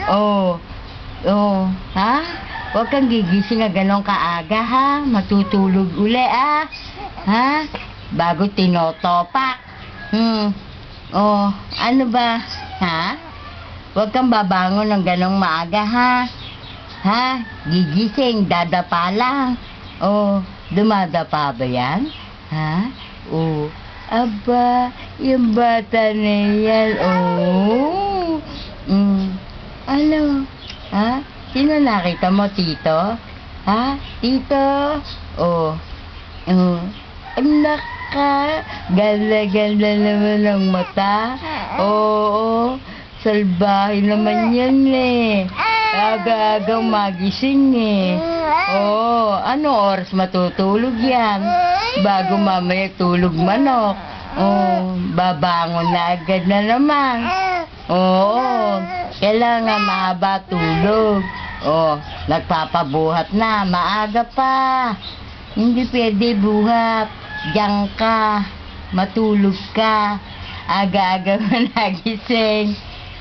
Oh, oh, ha? Huwag kang gigising na ganong kaaga, ha? Matutulog uli, ha? Bago tinotopak. Oh, ano ba? Ha? Huwag kang babangon ng ganong maaga, ha? Ha? Gigising, dadapa lang. Oh, dumadapa ba yan? Ha? Oh, aba, yung bata na yan, oh. Ano? Ha? Sino nakita mo, Tito? Ha? Tito? Oh. Oh. Anak ka. Ganda-ganda naman ang mata. Oo. Salbahe naman yan eh. Aga-agang magising eh. Oo. Ano oras matutulog yan? Bago mamaya tulog manok. Oh, babangon na agad na naman. Oo, kailangan mahaba tulog. Oh, nagpapabuhat na, maaga pa. Hindi pwede buhat. Diyan ka, matulog ka. Aga-aga mo nagising.